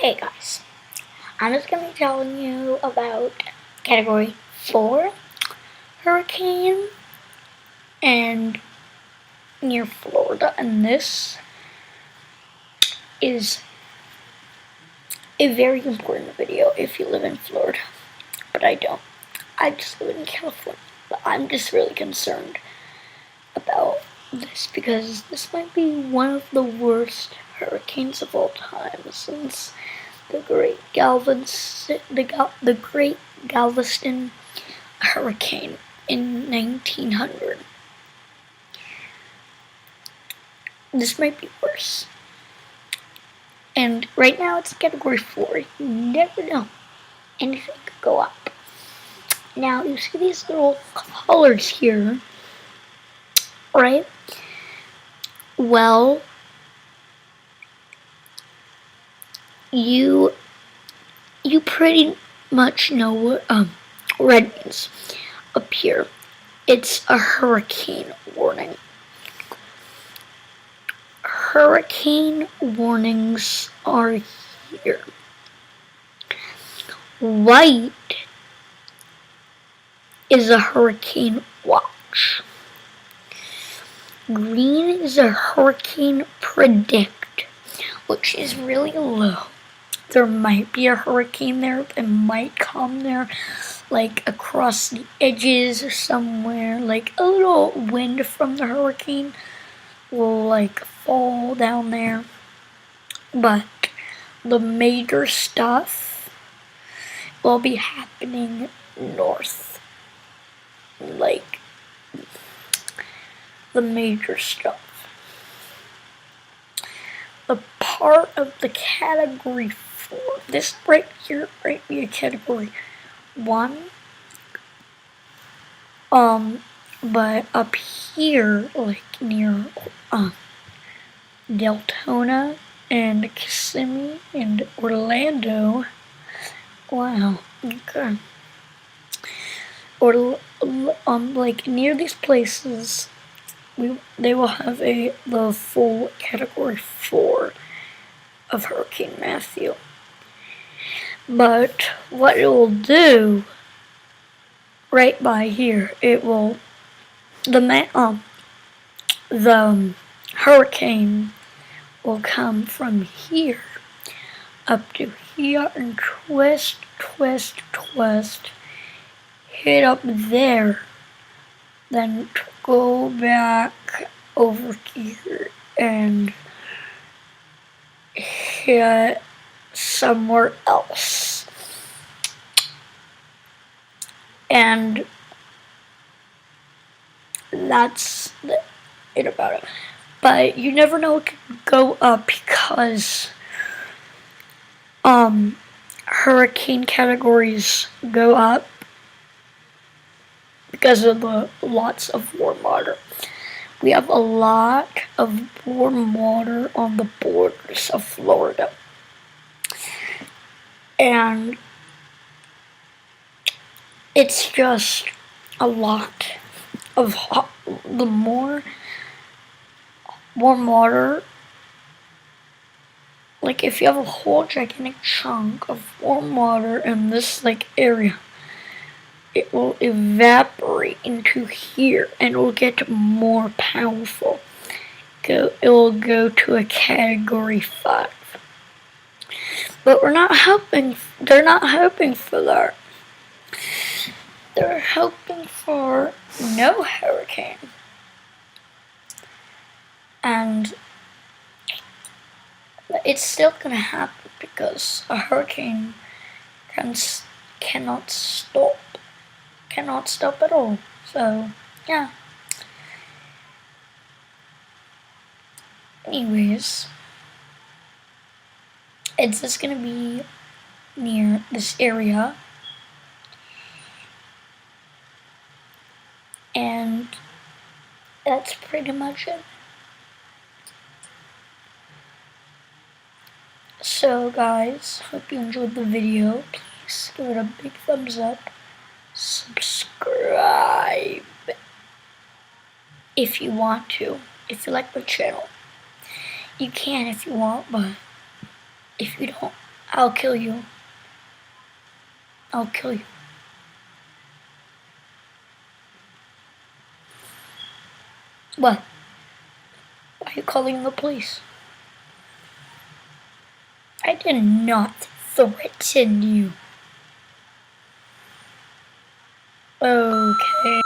Hey guys, I'm just going to be telling you about Category 4 hurricane and near Florida, and this is a very important video if you live in Florida, but I don't. I just live in California, but I'm just really concerned about this because this might be one of the worst hurricanes of all time since the Great Galveston hurricane in 1900. This might be worse. And right now it's Category 4. You never know. Anything could go up. Now you see these little colors here, right? Well, you pretty much know what red means up here. It's a hurricane warning. Hurricane warnings are here. White is a hurricane watch. Green is a hurricane predict, which is really low. There might be a hurricane there. It might come there, like across the edges or somewhere. Like a little wind from the hurricane will like fall down there. But the major stuff will be happening north. Like the major stuff. The part of the Category 4, this right here might be a Category 1. But up here, like near Deltona and Kissimmee and Orlando, wow, okay. Or like near these places, they will have the full Category 4 of Hurricane Matthew. But what it will do right by here, it will the hurricane will come from here up to here and twist, hit up there, then go back over here and hit somewhere else. And that's it about it. But you never know what could go up because hurricane categories go up because of the lots of warm water. We have a lot of warm water on the borders of Florida. And it's just a lot of the more warm water, like if you have a whole gigantic chunk of warm water in this like area, it will evaporate into here and it will get more powerful. It will go to a Category 5. But they're not hoping for that. They're hoping for no hurricane. And it's still gonna happen because a hurricane cannot stop at all. So yeah. Anyways, it's just gonna be near this area, and that's pretty much it. So guys, hope you enjoyed the video. Please give it a big thumbs up. Subscribe if you want to. If you like my channel, you can if you want, but if you don't, I'll kill you. I'll kill you. What? Why are you calling the police? I did not threaten you. Okay.